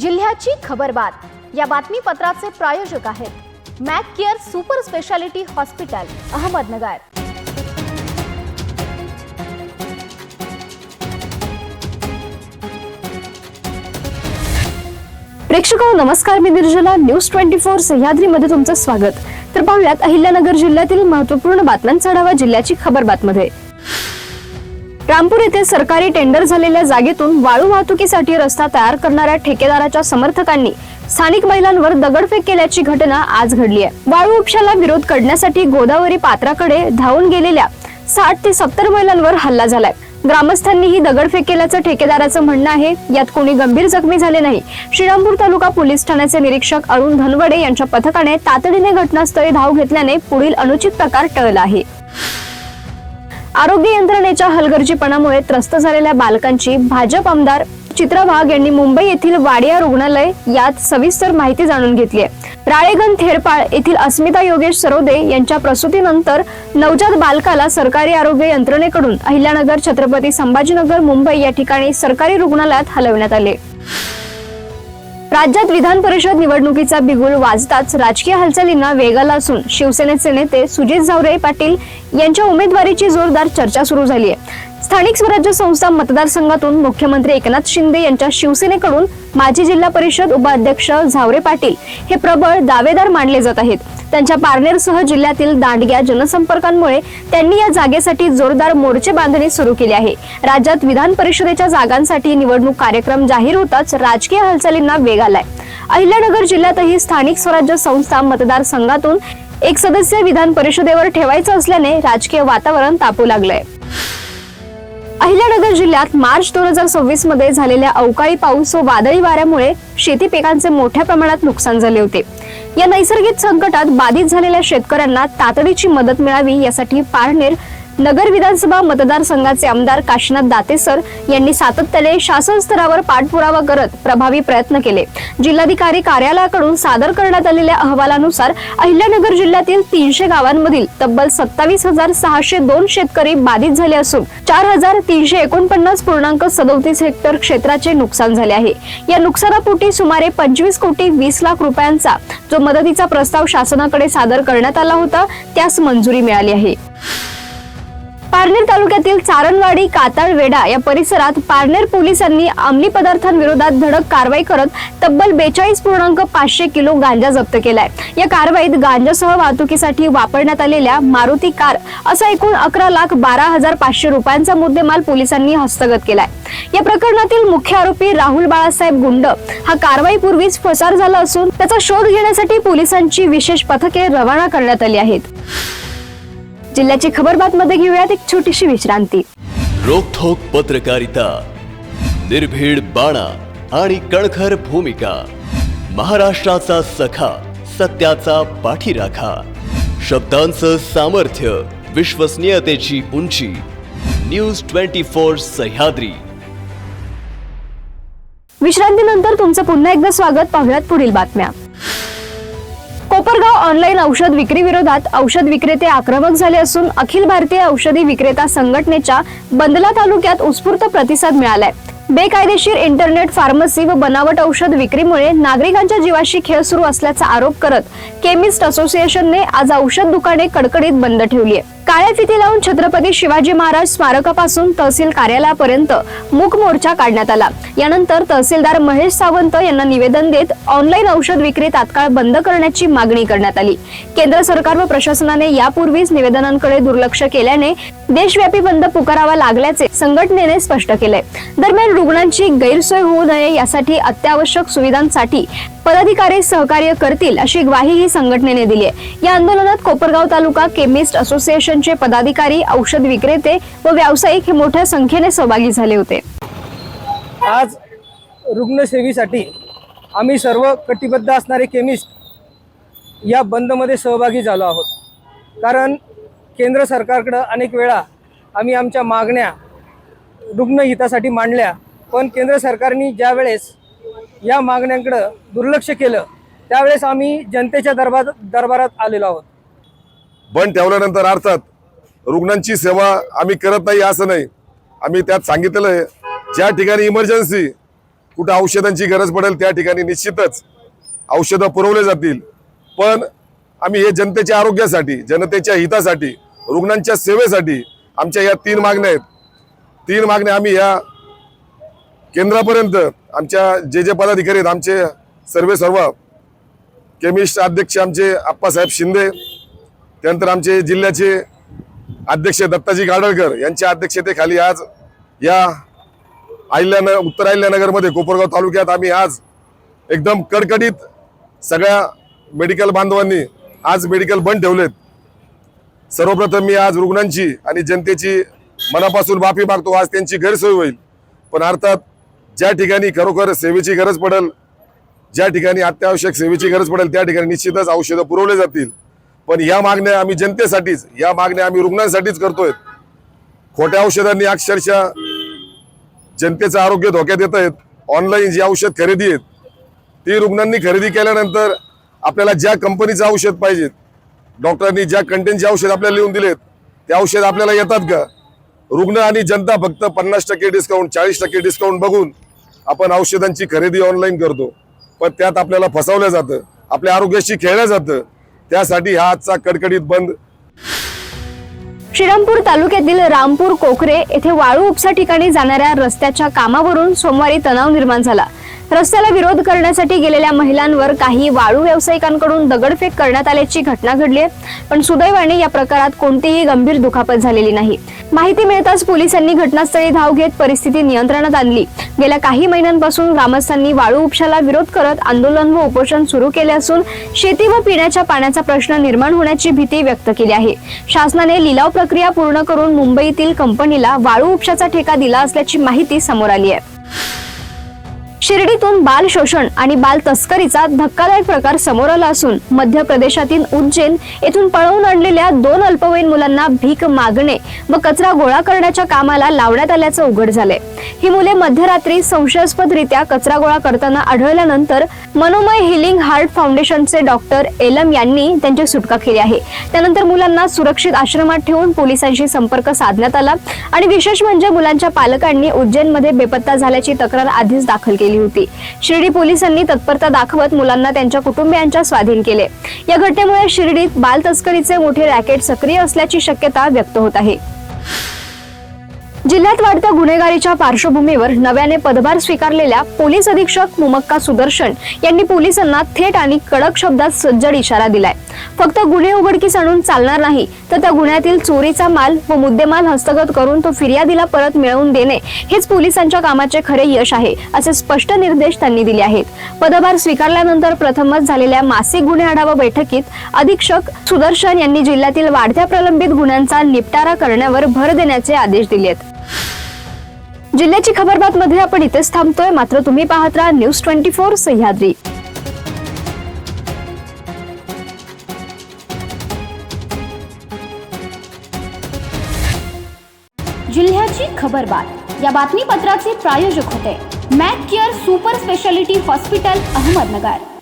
जिल्ह्याची खबरबात या बातमीपत्राचे प्रायोजक आहेत Mac care super speciality hospital Ahmednagar. प्रेक्षको नमस्कार, मी निर्जला न्यूज 24 सह्याद्री मध्ये तुमचं स्वागत। तर पाहूयात अहिल्यानगर जिल्ह्यातील महत्त्वपूर्ण बातम्यांचा आढावा जिल्ह्याची खबरबातमध्ये। रामपूर येथे सरकारी टेंडर झालेल्या जागेतून वाळू वाहतुकीसाठी रस्ता तयार करणाऱ्या ठेकेदाराच्या समर्थकांनी स्थानिक महिलांवर दगडफेक केल्याची घटना आज घडली आहे। वाळू उपशाला विरोध करण्यासाठी गोदावरी पात्राकडे धावून गेलेल्या 60 ते 70 महिलांवर हल्ला झालाय। ग्रामस्थांनीही दगडफेक केल्याचं ठेकेदाराचं म्हणणं आहे। यात कोणी गंभीर जखमी झाले नाही। श्रीरामपूर तालुका पोलीस ठाण्याचे निरीक्षक अरुण धनवडे यांच्या पथकाने तातडीने घटनास्थळी धाव घेतल्याने पुढील अनुचित प्रकार टळला आहे। आरोग्य यंत्रणेच्या हलगर्जीपणामुळे त्रस्त झालेल्या बालकांची भाजप आमदार चित्रा वाघ यांनी मुंबई येथील वाडिया रुग्णालय यात सविस्तर माहिती जाणून घेतली आहे। राळेगण थेरपाळ येथील अस्मिता योगेश सरोदे यांच्या प्रसूतीनंतर नवजात बालकाला सरकारी आरोग्य यंत्रणेकडून अहिल्यानगर, छत्रपती संभाजीनगर, मुंबई या ठिकाणी सरकारी रुग्णालयात हलवण्यात आले। राज्यात विधान परिषद निवडणुकीचा बिगुल वाजताच राजकीय हालचालींना वेग आला असून शिवसेनेचे नेते सुजित झावरे पाटील यांच्या उमेदवारीची जोरदार चर्चा सुरू झाली आहे। स्थानिक स्वराज्य संस्था मतदारसंघातून मुख्यमंत्री एकनाथ शिंदे यांच्या शिवसेनेकडून माजी जिल्हा परिषद उपाध्यक्ष झावरे पाटील हे प्रबळ दावेदार मानले जात आहेत। त्यांच्या पारनेरसह जिल्ह्यातील दांडग्या जनसंपर्कांमुळे त्यांनी या जागेसाठी जोरदार मोर्चे बांधणी सुरू केली आहे। राज्यात विधान परिषदेच्या जागांसाठी निवडणूक कार्यक्रम जाहीर होताच राजकीय हालचालींना वेग आलाय। अहिल्यानगर जिल्ह्यातही स्थानिक स्वराज्य संस्था मतदारसंघातून एक सदस्य विधान परिषदेवर ठेवायचं असल्याने राजकीय वातावरण तापू लागलंय। अहिल्यानगर जिल्ह्यात मार्च 2026 मध्ये झालेल्या अवकाळी पाऊस व वादळी वाऱ्यामुळे शेती पिकांचे मोठ्या प्रमाणात नुकसान झाले होते। या नैसर्गिक संकटात बाधित झालेल्या शेतकऱ्यांना तातडीची मदत मिळावी यासाठी पारनेर नगर विधानसभा मतदारसंघाचे आमदार काशीनाथ दातेसर यांनी सातत्याने शासन स्तरावर पाठपुरावा करत प्रभावी प्रयत्न केले। जिल्हाधिकारी कार्यालयाकडून सादर करण्यात आलेल्या अहवालानुसार अहिल्यानगर जिल्ह्यातील 300 गावांमधील तब्बल 27,602 शेतकरी बाधित झाले असून 4,349.37 हेक्टर क्षेत्राचे नुकसान झाले आहे। या नुकसानापोटी सुमारे 25 कोटी 20 लाख रुपयांचा जो मदतीचा प्रस्ताव शासनाकडे सादर करण्यात आला होता त्यास मंजुरी मिळाली आहे। पारनेर तालुक्यातील चारणवाडी, काताळवेडा या परिसरात पारनेर पोलिसांनी अंमली पदार्थांविरोधात धडक कारवाई करत तब्बल 42.500 किलो गांजा जप्त केलाय। या कारवाईत गांजासह वाहतुकीसाठी वापरण्यात आलेल्या मारुती कार असा एकूण 11,12,500 रुपयांचा मुद्देमाल पोलिसांनी हस्तगत केलाय। या प्रकरणातील मुख्य आरोपी राहुल बाळासाहेब गुंड हा कारवाईपूर्वीच फरार झाला असून त्याचा शोध घेण्यासाठी पोलिसांची विशेष पथके रवाना करण्यात आली आहेत। जिल्ह्याची खबरबात मध्ये घेऊयात एक छोटीशी विश्रांती। रोखोक पत्रकारिता, निर्भीड बाणा आणि कणखर भूमिका, महाराष्ट्राचा सखा, सत्याचा पाठीराखा, शब्दांचं सामर्थ्य, विश्वसनीयतेची उंची, न्यूज 24 सह्याद्री। विश्रांतीनंतर तुमचं पुन्हा एकदा स्वागत। पाहूयात पुढील बातम्या। कोपरगाव ऑनलाईन औषध विक्री विरोधात औषध विक्रेते आक्रमक झाले असून अखिल भारतीय औषधी विक्रेता संघटनेच्या बंदला तालुक्यात उत्स्फूर्त प्रतिसाद मिळालाय। बेकायदेशीर इंटरनेट फार्मसी व बनावट औषध विक्रीमुळे नागरिकांच्या जीवाशी खेळ सुरू असल्याचा आरोप करत केमिस्ट असोसिएशनने आज औषध दुकाने कडकडीत बंद ठेवली आहे। काळ्या फिती लावून छत्रपती शिवाजी महाराज स्मारकापासून तहसील कार्यालयापर्यंत मूक मोर्चा काढण्यात आला। यानंतर तहसीलदार महेश सावंत यांना निवेदन देत ऑनलाईन औषध विक्री तात्काळ बंद करण्याची मागणी करण्यात आली। केंद्र सरकार व प्रशासनाने यापूर्वीच निवेदनांकडे दुर्लक्ष केल्याने देशव्यापी बंद पुकारावा लागल्याचे संघटनेने स्पष्ट केले। दरम्यान रुग्णांची गैरसोय होऊ नये यासाठी अत्यावश्यक सुविधांसाठी पदाधिकारी सहकार्य करतील अशी ग्वाही संघटनेने दिली आहे। या आंदोलनात कोपरगाव तालुका केमिस्ट असोसिएशनचे पदाधिकारी, औषध विक्रेते व व्यावसायिक हे मोठ्या संख्येने सहभागी झाले होते। आज रुग्णसेवेसाठी आम्ही सर्व कटिबद्ध असणारे केमिस्ट या बंदमध्ये सहभागी झालो आहोत। कारण केंद्र सरकारकडे अनेक वेळा आम्ही आमच्या मागण्या रुग्णहितासाठी मांडल्या, पण केंद्र सरकारने ज्या वेळेस या मागण्यांकडे दुर्लक्ष केलं त्यावेळेस आम्ही जनतेच्या दरबारात आलेलो आहोत। बंद ठेवल्यानंतर अर्थात रुग्णांची सेवा आम्ही करत नाही असं नाही, आम्ही त्यात सांगितलेलं आहे ज्या ठिकाणी इमर्जन्सी कुठं औषधांची गरज पडेल त्या ठिकाणी निश्चितच औषधं पुरवले जातील। पण आम्ही हे जनतेच्या आरोग्यासाठी, जनतेच्या हितासाठी, रुग्णांच्या सेवेसाठी आमच्या या 3 मागण्या आहेत। 3 मागण्या आम्ही या केंद्रापर्यंत आमच्या जे पदाधिकारी आहेत, आमचे सर्व केमिस्ट अध्यक्ष आमचे आप्पासाहेब शिंदे, त्यानंतर आमचे जिल्ह्याचे अध्यक्ष दत्ताजी गाडळकर यांच्या अध्यक्षतेखाली आज या उत्तर अहिल्यानगरमध्ये कोपरगाव तालुक्यात आम्ही आज एकदम कडकडीत सगळ्या मेडिकल बांधवांनी आज मेडिकल बंद ठेवलेत। सर्वप्रथम मी आज रुग्णांची आणि जनतेची मनापासून माफी मागतो, आज त्यांची गैरसोय होईल। पण अर्थात ज्या ठिकाणी खरोखर सेवेची गरज पडेल, ज्या ठिकाणी अत्यावश्यक सेवेची गरज पडेल त्या ठिकाणी निश्चितच औषधं पुरवले जातील। पण या मागण्या आम्ही जनतेसाठीच, या मागण्या आम्ही रुग्णांसाठीच करतोय। खोट्या औषधांनी अक्षरशः जनतेचं आरोग्य धोक्यात येत आहेत। ऑनलाईन जी औषध खरेदी आहेत ती रुग्णांनी खरेदी केल्यानंतर आपल्याला ज्या कंपनीचं औषध पाहिजे, डॉक्टरांनी ज्या कंटेनचे औषध आपल्याला लिहून दिलेत ते औषध आपल्याला येतात का? रुग्ण आणि जनता फक्त 50% डिस्काउंट, 40% डिस्काउंट बघून आपण औषधांची खरेदी ऑनलाईन करतो, पण त्यात आपल्याला फसवलं जातं, आपल्या आरोग्याशी खेळलं जातं। त्यासाठी हा आजचा कडकडीत बंद। श्रीरामपूर तालुक्यातील रामपूर कोकरे येथे वाळू उपसा ठिकाणी जाणाऱ्या रस्त्याच्या कामावरून सोमवारी तणाव निर्माण झाला। रस्त्याला विरोध करण्यासाठी गेलेल्या महिलांवर काही वाळू व्यावसायिकांकडून दगडफेक करण्यात आल्याची घटना घडली आहे, पण सुदैवाने या प्रकारात कोणतीही गंभीर दुखापत झालेली नाही। माहिती मिळताच पोलिसांनी घटनास्थळी धाव घेत परिस्थिती नियंत्रणात आणली। गेल्या काही महिन्यांपासून ग्रामस्थांनी वाळू उपशाला विरोध करत आंदोलन व उपोषण सुरू केले असून शेती व पिण्याच्या पाण्याचा प्रश्न निर्माण होण्याची भीती व्यक्त केली आहे। शासनाने लिलाव प्रक्रिया पूर्ण करून मुंबईतील कंपनीला वाळू उपशाचा ठेका दिला असल्याची माहिती समोर आली आहे। शिर्डीतून बाल शोषण आणि बाल तस्करीचा धक्कादायक प्रकार समोर आला असून मध्य प्रदेशातील उज्जैन येथून पळवून आणलेल्या 2 अल्पवयीन मुलांना भीक मागणे व कचरा गोळा करण्याच्या कामाला लावण्यात आल्याचं उघड झालंय। ही मुले मध्यरात्री संशयास्पदरित्या कचरा गोळा करताना आढळल्यानंतर मनोमय हिलिंग हार्ट फाउंडेशनचे डॉक्टर एलम यांनी त्यांची सुटका केली आहे। त्यानंतर मुलांना सुरक्षित आश्रमात ठेवून पोलिसांशी संपर्क साधण्यात आला आणि विशेष म्हणजे मुलांच्या पालकांनी उज्जैनमध्ये बेपत्ता झाल्याची तक्रार आधीच दाखल केली होती। शिर्डी पोलिसांनी तत्परता दाखवत मुलांना त्यांच्या कुटुंबियांच्या स्वाधीन केले। या घटनेमुळे शिर्डीत बाल तस्करीचे मोठे रॅकेट सक्रिय असल्याची शक्यता व्यक्त होत आहे। जिल्ह्यात वाढत्या गुन्हेगारीच्या पार्श्वभूमीवर नव्याने पदभार स्वीकारलेल्या पोलीस अधीक्षक मुमक्का सुदर्शन यांनी पोलिसांना थेट आणि कडक शब्दात सज्जड इशारा दिलाय। फक्त गुन्हे उघडकीस आणून चालणार नाही, तर त्या गुन्ह्यातील चोरीचा माल व मुद्देमाल हस्तगत करून तो फिर्यादीला परत मिळवून देणे हेच पोलिसांच्या कामाचे खरे यश आहे, असे स्पष्ट निर्देश त्यांनी दिले आहेत। पदभार स्वीकारल्यानंतर प्रथमच झालेल्या मासिक गुन्हे आढावा बैठकीत अधीक्षक सुदर्शन यांनी जिल्ह्यातील वाढत्या प्रलंबित गुन्ह्यांचा निपटारा करण्यावर भर देण्याचे आदेश दिलेत। जिल्ह्याची खबरबात मध्ये आपण इथेच थांबतोय, मात्र तुम्ही पाहत राहा न्यूज 24 सह्याद्री। जिल्ह्याची खबरबात या बातमीपत्राचे प्रायोजक होते Mac care super speciality hospital Ahmednagar.